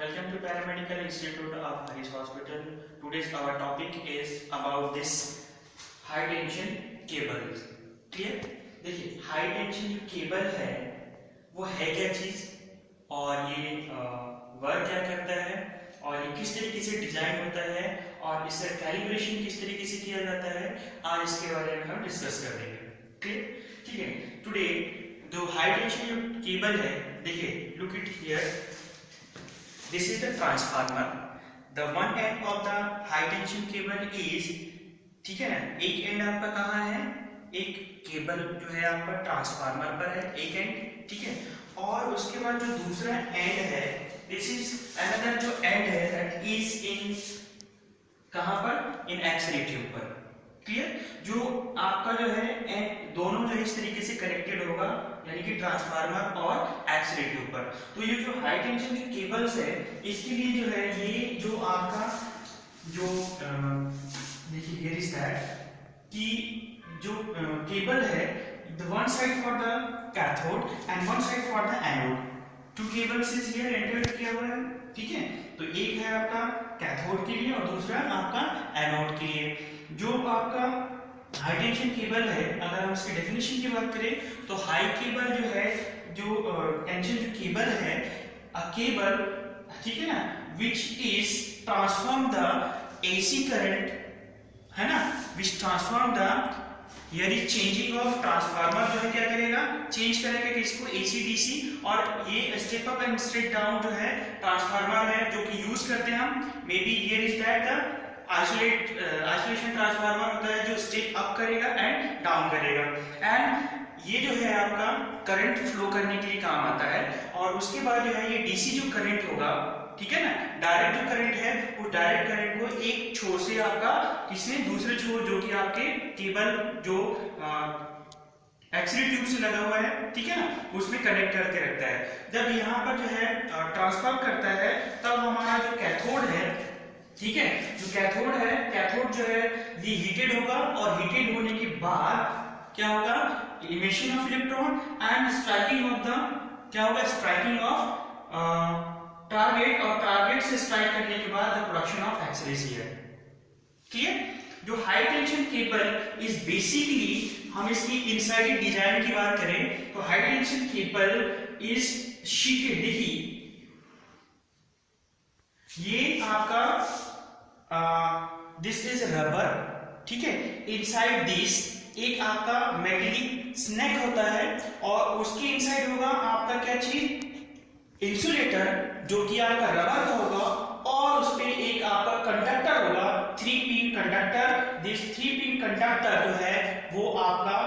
Welcome to Paramedical Institute of Harris Hospital. Today's our topic is about this high tension cables. Clear? देखिए high tension जो cable है वो है क्या चीज और ये वर्क क्या करता है और ये किस तरीके से डिजाइन होता है और इसका कैलिब्रेशन किस तरीके से किया जाता है, आज इसके बारे में हम डिस्कस कर देंगे. क्लियर? ठीक है. टुडे जो हाई टेंशन जो केबल है, देखिए look it here. This is the transformer. The one end of the high tension cable is, ठीक है ना, एक एंड आपका कहाँ है, एक केबल जो है आपका ट्रांसफार्मर पर है एक एंड, ठीक है. और उसके बाद जो दूसरा एंड है, दिस इज अनदर जो एंड है दैट इज इन कहाँ पर, इन एक्स-रे ट्यूब पर. क्लियर? जो आपका जो है एंड दोनों जो है इस तरीके से कनेक्टेड होगा, यानी कि ट्रांसफार्मर और एक्स-रे ट्यूब पर. तो ये जो हाई टेंशन जो केबल्स है इसके लिए जो है ये जो आपका जो देखिए हियर इज दैट कि जो केबल है, the one side for the cathode and one side for the anode. Two cables is here entered किया हुआ है, ठीक है. तो एक है आपका कैथोड के लिए और दूसरा आपका एनोड के लिए. जो आपका हाई टेंशन केबल है, अगर हम इसकी डेफिनेशन की बात करें तो हाई केबल जो है, जो टेंशन जो केबल है, अ केबल, ठीक है ना, which is transform the AC current, है ना, which transform the, here is changing of transformer जो है क्या करेगा, चेंज करेगा किसको, एसी डीसी. और ये step up and step down जो है ट्रांसफार्मर है जो कि यूज करते हैं हम. May be here is that the isolation transformer होता है जो स्टेप अप करेगा एंड डाउन करेगा. एंड ये जो है आपका करंट फ्लो करने के लिए काम आता है. और उसके बाद जो है ये डीसी जो करंट होगा, ठीक है ना, डायरेक्ट जो करंट है वो डायरेक्ट करंट को एक छोर से आपका किसी दूसरे छोर जो कि आपके केबल जो एक्स-रे ट्यूब से लगा हुआ है, ठीक है ना, उसमें कनेक्ट करके रखता है. जब यहाँ पर जो है ट्रांसफर करता है तब हमारा जो कैथोड है, ठीक है, जो कैथोड है, कैथोड जो है ये हीटेड होगा और हीटेड होने के बाद क्या होगा, emission of electron and striking of the, क्या होगा, स्ट्राइकिंग ऑफ टारगेट, और टारगेट से स्ट्राइक करने के बाद the production of X-rays here. Clear? जो high tension cable is basically, हम इसकी इनसाइड डिजाइन की बात करें तो high tension cable is sheathed. देखिए ये आपका दिस इज रबर, ठीक है. इनसाइड दिस एक आपका मेटलिक स्नैक होता है और उसके इनसाइड होगा आपका क्या चीज, इंसुलेटर, जो कि आपका रबर का होगा. और उस पे एक आपका कंडक्टर होगा, 3 pin conductor. This 3 pin conductor जो है वो आपका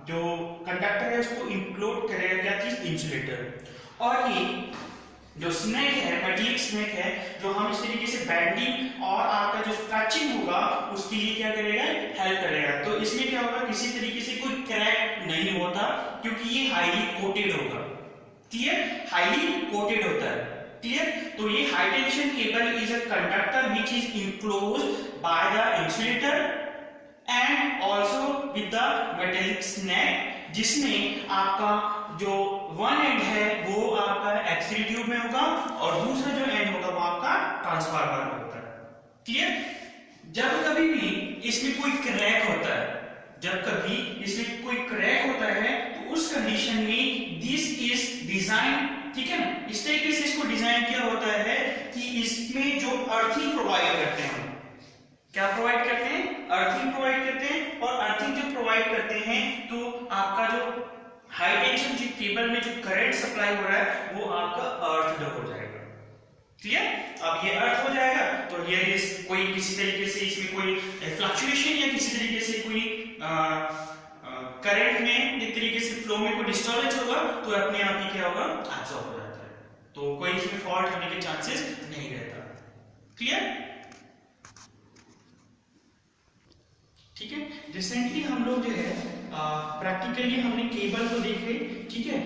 जो कंडक्टर है उसको इंक्लूड करेगा क्या चीज, इंसुलेटर. और ये जो स्नैक है, मेटलिक स्नैक है, जो हम इस तरीके से बैंडिंग और आपका जो स्ट्रेचिंग होगा उसके लिए क्या करेगा, हेल्प करेगा. तो इसमें क्या होगा, किसी तरीके से कोई क्रैक नहीं होता क्योंकि ये हाईली कोटेड होगा. क्लियर? हाईली कोटेड होता है. क्लियर? तो ये high tension cable is a conductor which is enclosed by the insulator and also with the metallic snack, जिसमें आपका जो वन एंड है वो आपका एक्स-रे ट्यूब में होगा और दूसरा जो एंड होगा वो आपका ट्रांसफार्मर में होता है. क्लियर? जब कभी भी इसमें कोई क्रैक होता है, जब कभी इसमें कोई क्रैक होता है तो उस कंडीशन में दिस इज डिजाइन, ठीक है ना, इस तरीके से इसको डिजाइन किया होता है कि इसमें जो अर्थिंग प्रोवाइड करते हैं, क्या प्रोवाइड करते हैं, अर्थिंग प्रोवाइड करते हैं. और अर्थिंग जो प्रोवाइड करते हैं तो आपका जो हाई टेंशन जो केबल में जो करंट सप्लाई हो रहा है वो आपका अर्थ हो जाएगा. क्लियर? अब ये अर्थ हो जाएगा तो हियर इज कोई किसी तरीके से इसमें कोई फ्लक्चुएशन या किसी तरीके से कोई करंट में एक तरीके से फ्लो में कोई डिस्टर्बेंस होगा तो अपने आप ही क्या होगा, एब्जॉर्ब हो जाता है. तो कोई इसमें फॉल्ट होने के चांसेस नहीं रहता. क्लियर? ठीक है. रिसेंटली हम लोग जो है प्रैक्टिकली हमने केबल को देखे, ठीक है.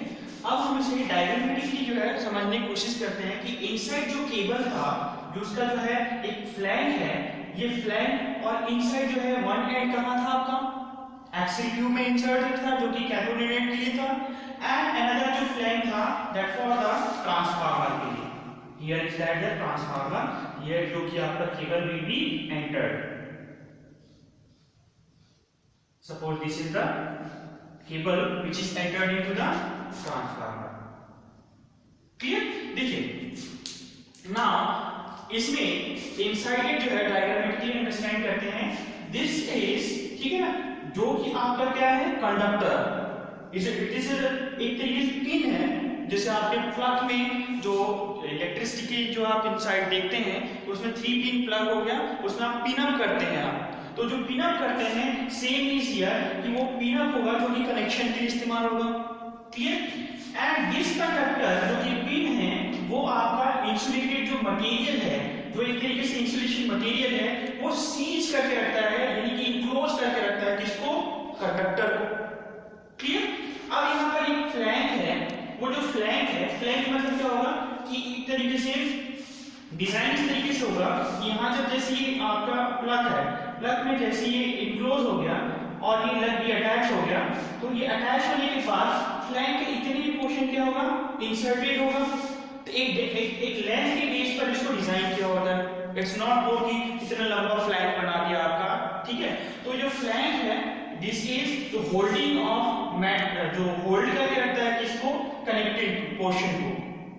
अब हम इसे डायग्रामेटिकली जो है समझने की कोशिश करते हैं कि इनसाइड जो केबल था, जो उसका जो है एक फ्लैंक है, ये फ्लैंक और इनसाइड जो है वन एंड कहाँ था आपका, एक्स-रे ट्यूब में इंसर्टेड था जो कि कैथोड एंड के लिए था. एंड अनदर जो फ्लैंक था दैट फॉर द ट्रांसफार्मर के लिए. Here is that the transformer, here जो कि आपका cable will be entered. Suppose this is the cable which is entered into the transformer. Clear? देखिए नाउ इसमें इनसाइड जो है डायग्रामेटिकली अंडरस्टैंड करते हैं। दिस इज, ठीक है ना, जो कि आपका क्या है, कंडक्टर। इट इज एक तरीके से पिन है, जैसे आपके प्लग में जो इलेक्ट्रिसिटी की जो आप इनसाइड देखते हैं उसमें 3 पिन प्लग हो गया, उसमें आप पिन अप करते हैं आप। तो जो पिन अप करते हैं सेम इज हियर कि वो पिन अप होगा जो कि कनेक्शन के लिए इस्तेमाल होगा। क्लियर? एंड दिस कंडक्टर जो कि पिन है वो आपका इंसुलेटेड जो मटेरियल है, जो एक तरीके से इंसुलेशन मटेरियल है, वो सीज करके रखता है, यानी कि इनक्लोज करके रखता है किसको, कंडक्टर को। क्लियर? अब यहाँ पर एक फ्लैंक है, वो जो फ्लैंक है, फ्लैंक मतलब क्या होगा कि एक तरीके से डिजाइन इस तरीके से होगा कि यहाँ जब जैसे ये आपका प्लग है, प्लग में जैसे ये इनक्लोज हो गया और ये लग भी अटैच हो गया, तो ये अटैच होने के बाद फ्लैंक के इतने पोर्शन क्या होगा, इंसर्टेड होगा। तो एक लेंथ के बेस पर इसको डिजाइन किया होता है। इट्स नॉट वो कि इतना लंबा फ्लैंक बना दिया आपका, ठीक है। तो जो फ्लैंक है this is the holding of mat, जो होल्ड करके रखता है किसको, कनेक्टेड पोर्शन को,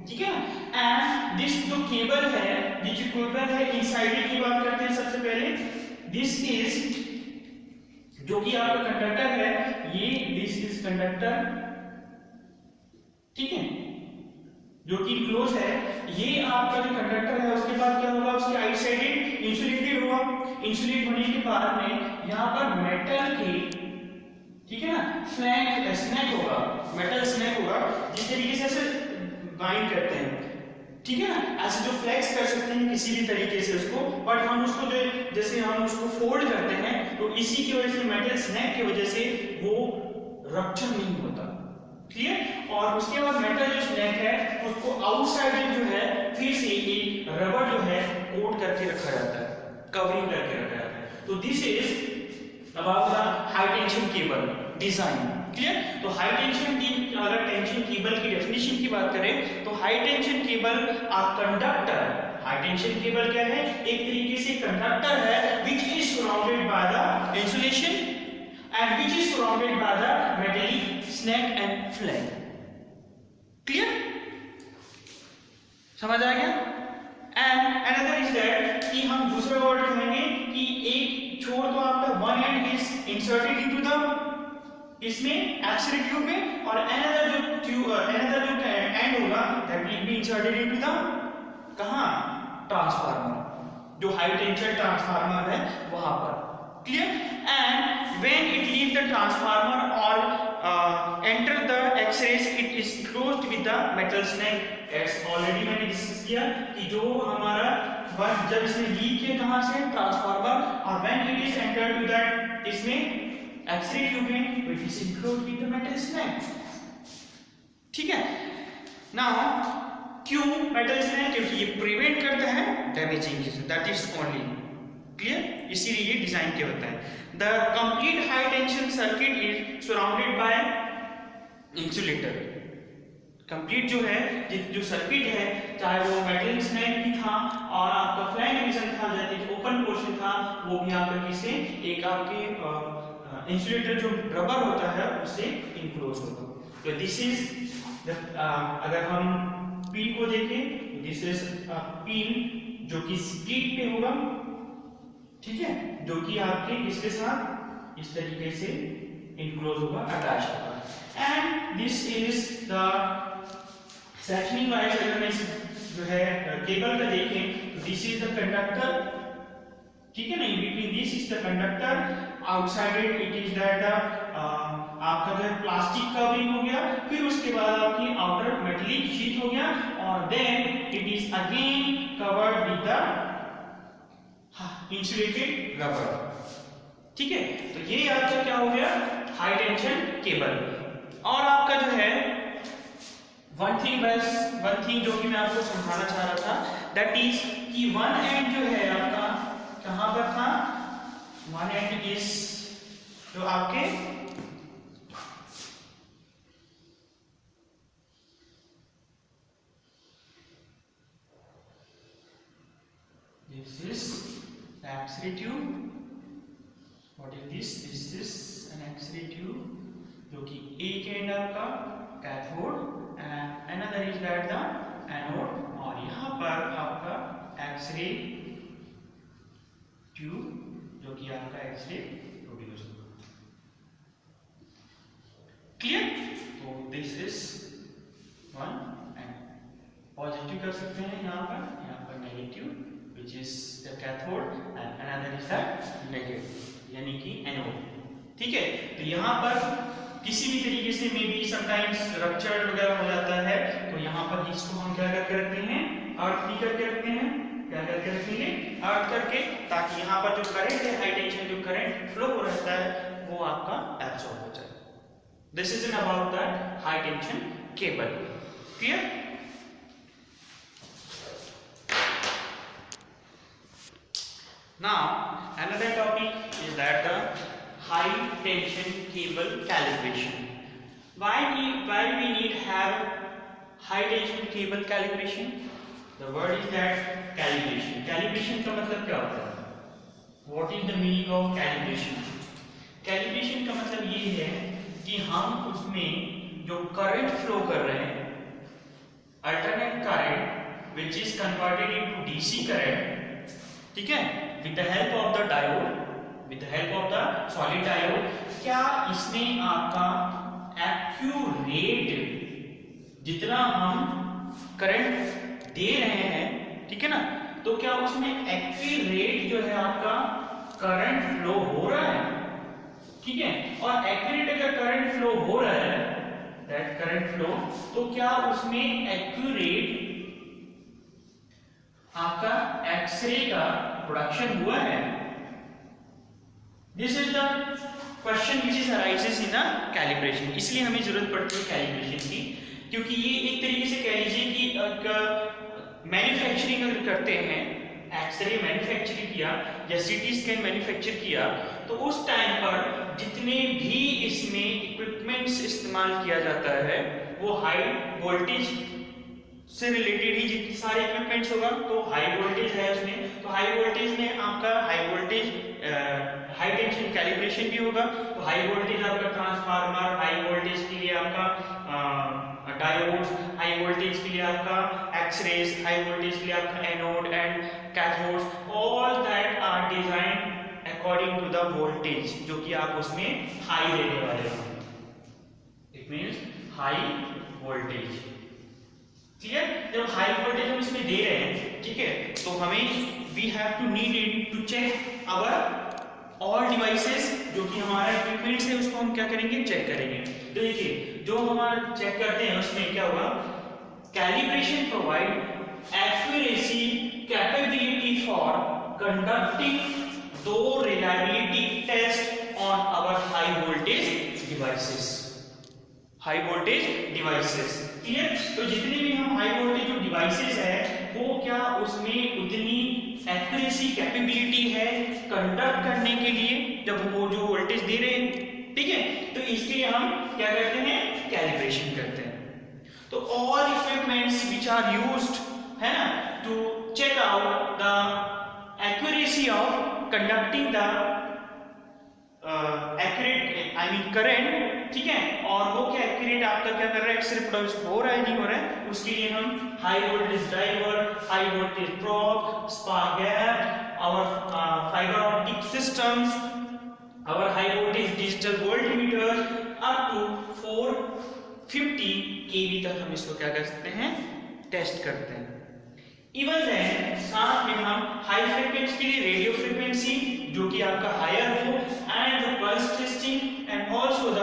ठीक है। एंड दिस जो केबल है, ये जो केबल है इनसाइड की बात करते हैं सबसे पहले। दिस इज जो कि आपका कंडक्टर है, ये दिस इज कंडक्टर, ठीक है, जो कि क्लोज है। ये आपका जो कंडक्टर है उसके बाद क्या होगा, उसके आइट साइड इंसुलेटेड होगा। इंसुलेट होने के बाद में यहाँ पर मेटल की, ठीक है ना, फ्लैंक स्नैक होगा, मेटल स्नैक होगा, जिस तरीके से ऐसे बाइंड करते हैं, ठीक है ना, ऐसे जो फ्लेक्स कर सकते हैं किसी भी तरीके से उसको, बट हम उसको जो जैसे हम उसको फोल्ड करते हैं तो इसी की वजह से, मेटल स्नैक की वजह से वो रप्चर नहीं होता। क्लियर? और उसके बाद मेटल जो स्नैक है उसको आउटसाइड जो है फिर से एक रबर जो है कोट करके रखा जाता है, कवरिंग करके रखा जाता है। तो this is about the high tension cable design. Clear? तो हाई टेंशन की, अगर टेंशन केबल की डेफिनेशन की बात करें तो हाई टेंशन केबल आ कंडक्टर, हाई टेंशन केबल क्या है, एक तरीके से कंडक्टर है which is surrounded by the insulation and which is surrounded by the metallic snack and flank. Clear? समझ आ गया? And another is that कि हम दूसरा वर्ड कहेंगे कि एक छोर तो आपका one end is inserted into the इसमें एक्सियल ट्यूब में, और another जो एंड होगा that will be inserted into the कहाँ, ट्रांसफार्मर, जो हाई टेंशन ट्रांसफार्मर है वहां पर। Clear? And when it leave the transformer और enter the X-rays it is closed with the metal snack. Already मैंने डिस्कस किया कि जो हमारा वर्क जब इसमें लीव किया कहां से, ट्रांसफार्मर, और when it is enter to that इसमें एक्सरे ट्यूब में it is closed with the metal snack. ठीक है। नाउ क्यों मेटल स्नैक, क्योंकि ये प्रिवेंट करता है damaging, that is only. Clear? इसीलिए ये डिजाइन किया होता है। The complete high tension circuit is surrounded by insulator. Complete जो है, जो सर्किट है, चाहे वो मेटल स्नैक भी था और आपका फ्लैंक डिवीजन था, जो ओपन पोर्शन था, वो भी आपका किसे, एक आपके इंसुलेटर जो रबर होता है उससे इनक्लोज होगा। तो दिस इज अगर हम पिन को देखें, दिस इज पिन जो कि स्प्लिट पे होगा, ठीक है, जो कि आपके किसके साथ इस तरीके से इनक्लोज होगा, अटैच होगा। And this is the sectioning wise, अगर मैं जो है केबल का देखें, दिस इज द कंडक्टर, ठीक है ना, in between this is the conductor, outside it is that आपका जो है प्लास्टिक कवरिंग हो गया, फिर उसके बाद आपकी आउटर मेटलिक शीट हो गया, और then it is again covered with the insulated rubber. ठीक है, तो ये आपका क्या हो गया, हाई टेंशन केबल। और आपका जो है वन थिंग जो कि मैं आपको समझाना चाह रहा था, दैट इज कि वन एंड जो है आपका कहां पर था, वन एंड इज जो आपके This is X-ray tube. What is this? This is an X-ray tube, जो कि एक एंड आपका cathode and another is that the anode, और यहाँ पर आपका एक्सरे ट्यूब जो कि आपका एक्सरे प्रोड्यूस होगा। क्लियर? तो this is one, and positive कर सकते हैं यहाँ पर negative which is the cathode and another is the negative यानी कि एनोड। ठीक है, तो यहाँ पर किसी भी तरीके से मे बी समटाइम्स रप्चर वगैरह हो जाता है, तो यहाँ पर इसको हम क्या करके रखते हैं, अर्थ भी करके रखते हैं, क्या करके रखेंगे, अर्थ करके, ताकि यहाँ पर जो करंट है, हाई टेंशन जो करंट फ्लो हो रहता है वो आपका एब्सॉर्ब हो जाए। This is about the high tension cable. Clear? Now another topic is that the high tension cable calibration. Why we need have high tension cable calibration? The word is that calibration. Calibration का मतलब क्या होता है? What is the meaning of calibration? Calibration का मतलब ये है कि हम उसमें जो current flow कर रहे हैं, alternate current which is converted into DC current, ठीक है, with the help of the diode, with the help of the solid diode, क्या इसमें आपका एक्यूरेट जितना हम करंट दे रहे हैं, ठीक है ना, तो क्या उसमें एक्यूरेट जो है आपका करंट फ्लो हो रहा है? ठीक है, और एक्यूरेट अगर करंट फ्लो हो रहा है, दैट करंट फ्लो, तो क्या उसमें एक्यूरेट आपका एक्सरे का प्रोडक्शन हुआ है? This is the question which is arises in a calibration. इसलिए हमें जरूरत पड़ती है कैलिब्रेशन की, क्योंकि ये एक तरीके से कह लीजिए कि मैन्युफैक्चरिंग अगर करते हैं, एक्सरे मैन्युफैक्चर किया या सीटी स्कैन मैन्युफैक्चर किया, तो उस टाइम पर जितने भी इसमें इक्विपमेंट्स इस्तेमाल किया जाता है वो हाई वोल्टेज से रिलेटेड ही जितने सारे इक्विपमेंट्स होगा, तो हाई वोल्टेज है उसमें, तो हाई वोल्टेज में आपका high voltage high tension calibration भी होगा, तो हाई वोल्टेज आपका ट्रांसफार्मर, हाई वोल्टेज के लिए आपका डायोड्स, हाई वोल्टेज के लिए आपका एक्सरेज, हाई वोल्टेज के लिए आपका anode and cathodes, all that are designed according to the voltage जो कि आप उसमें हाई देने वाले हो। It means high voltage. Clear? जब हाई वोल्टेज हम इसमें दे रहे हैं, ठीक है, तो हमें we have to need it to check our all devices, जो कि हमारा इक्विपमेंट्स है उसको हम क्या करेंगे, चेक करेंगे। तो देखिए जो हमारा चेक करते हैं उसमें क्या होगा, calibration provide accuracy capability for conducting two reliability test on our high voltage devices. High voltage devices. Clear? तो जितने भी हम हाई वोल्टेज जो डिवाइसेस है वो क्या उसमें उतनी एक्यूरेसी कैपेबिलिटी है कंडक्ट करने के लिए जब वो जो वोल्टेज दे रहे हैं, ठीक है, तो इसके लिए हम क्या करते हैं, कैलिब्रेशन करते हैं। तो all equipments which are used है ना to check out the accuracy of conducting the accurate I mean current, ठीक है, और वो क्या एक्यूरेट आपका क्या कर रहा है, एक्सरे प्रोड्यूस हो रहा है नहीं हो रहा है, उसके लिए हम high voltage driver, high voltage probe, spark gap, our fiber optic systems, our high voltage digital voltmeter up to 450 KV तक हम इसको क्या कर सकते हैं, टेस्ट करते हैं। इवन देन साथ में हम हाई फ्रीक्वेंसी के लिए रेडियो फ्रीक्वेंसी जो कि आपका हायर हो and the pulse testing and also the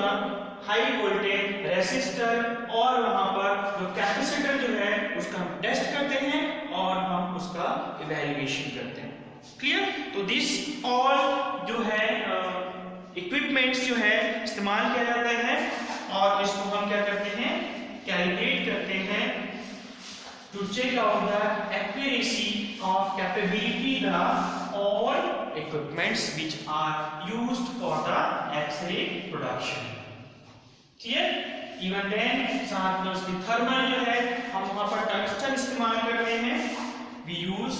high voltage resistor और वहां पर जो कैपेसिटर जो है उसका हम टेस्ट करते हैं और हम उसका इवैल्यूएशन करते हैं। क्लियर? तो दिस ऑल जो है इक्विपमेंट्स जो है इस्तेमाल किया जाता है और इसको हम क्या करते हैं, कैलिब्रेट करते हैं to check out the accuracy of capability the all equipments which are used for the X-ray production. Clear? Even then साथ में उसकी थर्मल जो है हम वहां पर टंगस्टन इस्तेमाल करते हैं। We use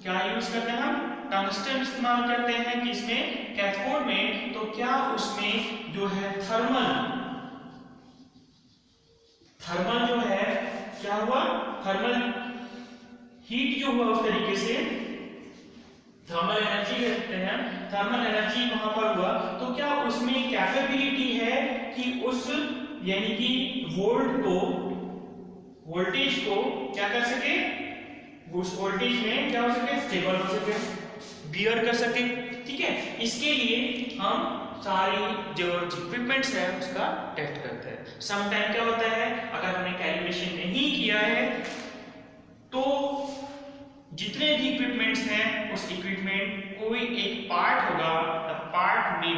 क्या यूज करते हैं हम? टंगस्टन इस्तेमाल करते हैं किसमें? कैथोड में। तो क्या उसमें जो है थर्मल जो है क्या हुआ? थर्मल हीट जो हुआ उस तरीके से थर्मल एनर्जी कहते हैं, थर्मल एनर्जी वहां पर हुआ, तो क्या उसमें कैपेबिलिटी है कि उस यानी कि वोल्टेज को क्या कर सके? उस वोल्टेज में क्या हो सके? स्टेबल हो सके, बियर कर सके। ठीक है, इसके लिए हम सारी जो इक्विपमेंट्स है उसका टेस्ट करते हैं। सम टाइम क्या होता है, अगर हमने कैलिब्रेशन नहीं किया है तो जितने भी इक्विपमेंट्स हैं उस इक्विपमेंट कोई एक पार्ट होगा, द पार्ट में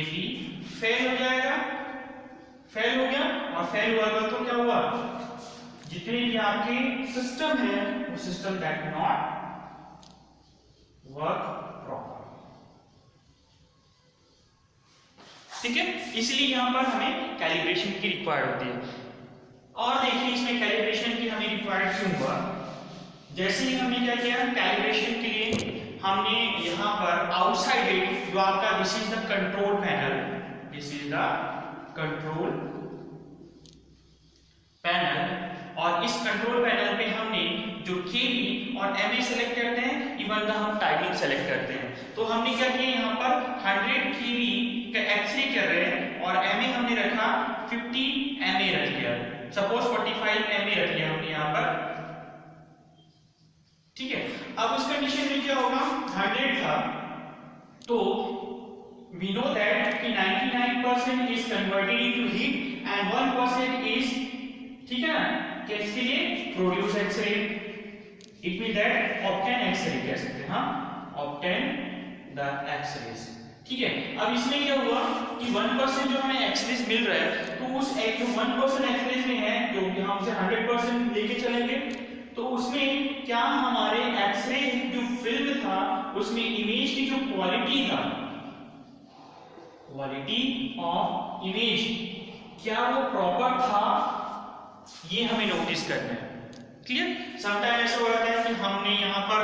भी फेल हो जाएगा, फेल हो गया, और फेल हुआ तो क्या हुआ? जितने भी आपके सिस्टम है वो system that not work proper. ठीक है, इसलिए यहां पर हमें कैलिब्रेशन की रिक्वायर्ड होती है। और देखिए इसमें कैलिब्रेशन की हमें रिक्वायर्ड क्यों हुआ? जैसे ही हमने क्या किया, कैलिब्रेशन के लिए हमने यहां पर आउटसाइड जो आपका this is the control panel, this is the control panel, और इस कंट्रोल पैनल पे हमने जो केवी और एमए सेलेक्ट करते हैं, इवन द हम टाइमिंग सेलेक्ट करते हैं। तो हमने क्या किया, यहाँ पर 100 केवी का एक्सरे कर रहे हैं और एमए हमने रखा 50 एमए रख लिया, सपोज 45 एमए रख लिया हमने यहाँ पर। ठीक है, अब उस कंडीशन में क्या होगा, 100 था तो we know that कि 99% is converted into heat and 1% is, ठीक है ना, किसके लिए? Produce X ray, it mean that obtain X ray कह सकते हैं, हाँ, ऑब्टेन द एक्सरेज। ठीक है, अब इसमें क्या हुआ कि 1% जो हमें एक्सरेज मिल रहा है, तो उस जो 1% एक्सरेज में है, जो हम से 100% लेके चलेंगे, तो उसमें क्या हमारे एक्सरे जो फिल्म था उसमें इमेज की जो क्वालिटी था, क्वालिटी ऑफ इमेज, क्या वो प्रॉपर था, ये हमें नोटिस करना है। क्लियर? समटाइम ऐसा हो जाता है कि हमने यहाँ पर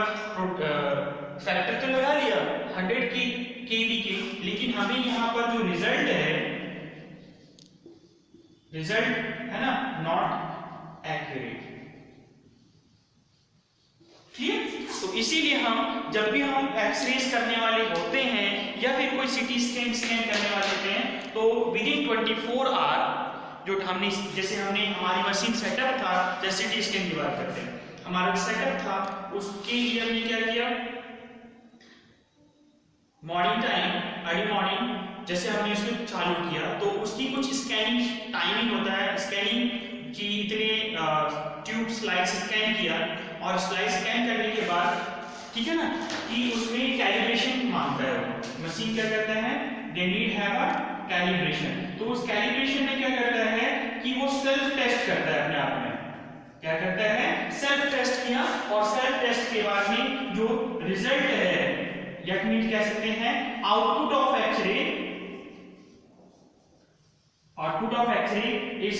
फैक्टर तो लगा लिया 100 की केवी के, लेकिन हमें यहाँ पर जो रिजल्ट है ना, नॉट एक्यूरेट। ठीक, तो इसीलिए हम जब भी हम एक्सरेज करने वाले होते हैं या फिर कोई सीटी स्कैन करने वाले होते हैं, तो विदिन 24 आवर जो हमने, जैसे हमने हमारी मशीन सेटअप था, जैसे सीटी स्कैन की बात करते हैं, हमारा सेटअप था, उसके लिए हमने क्या किया, मॉर्निंग टाइम, अर्ली मॉर्निंग जैसे हमने उसको चालू किया, तो उसकी कुछ स्कैनिंग टाइमिंग होता है, स्कैनिंग की इतने ट्यूब स्लाइस स्कैन किया, और स्लाइस स्कैन करने के बाद, ठीक है ना, कि उसमें कैलिब्रेशन मांगता है, मशीन क्या करता है, they need have a calibration. तो उस कैलिब्रेशन में क्या करता है कि वो सेल्फ टेस्ट करता है अपने आप में, क्या करता है, सेल्फ टेस्ट किया, और सेल्फ टेस्ट के बाद में जो रिजल्ट है, दैट मींस कह सकते हैं output of X ray, output of X ray is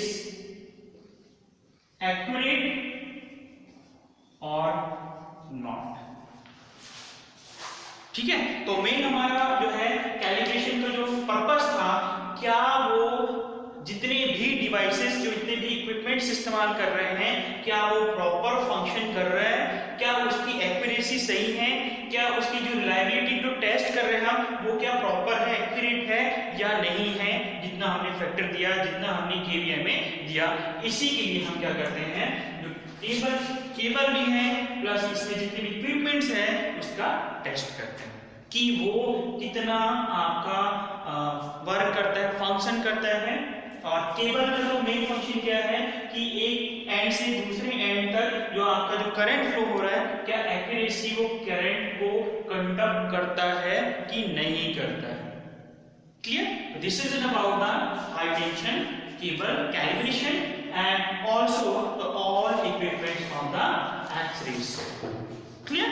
accurate और नॉट। ठीक है, तो मेन हमारा जो है कैलिब्रेशन का जो पर्पस था, क्या वो जितने भी डिवाइसेस, जो इतने भी इक्विपमेंट्स इस्तेमाल कर रहे हैं, क्या वो प्रॉपर फंक्शन कर रहे हैं, क्या उसकी एक्यूरेसी सही है, क्या उसकी जो रिलायबिलिटी जो टेस्ट कर रहे हैं हम, वो क्या प्रॉपर है, एक्यूरेट है या नहीं है, जितना हमने फैक्टर दिया, जितना हमने केवीएम में दिया। इसी के लिए हम क्या करते हैं, जो केबल भी है प्लस इसमें जितने भी इक्विपमेंट्स हैं उसका टेस्ट करते हैं कि वो कितना आपका वर्क करता है, फंक्शन करता है। और केबल का जो मेन फंक्शन क्या है कि एक एंड से दूसरे एंड तक जो आपका जो करंट फ्लो हो रहा है, क्या एक्यूरेसी वो करंट को कंडक्ट करता है कि नहीं करता है। Clear? This is about the high tension cable calibration and also the all equipment of the X-rays. Clear?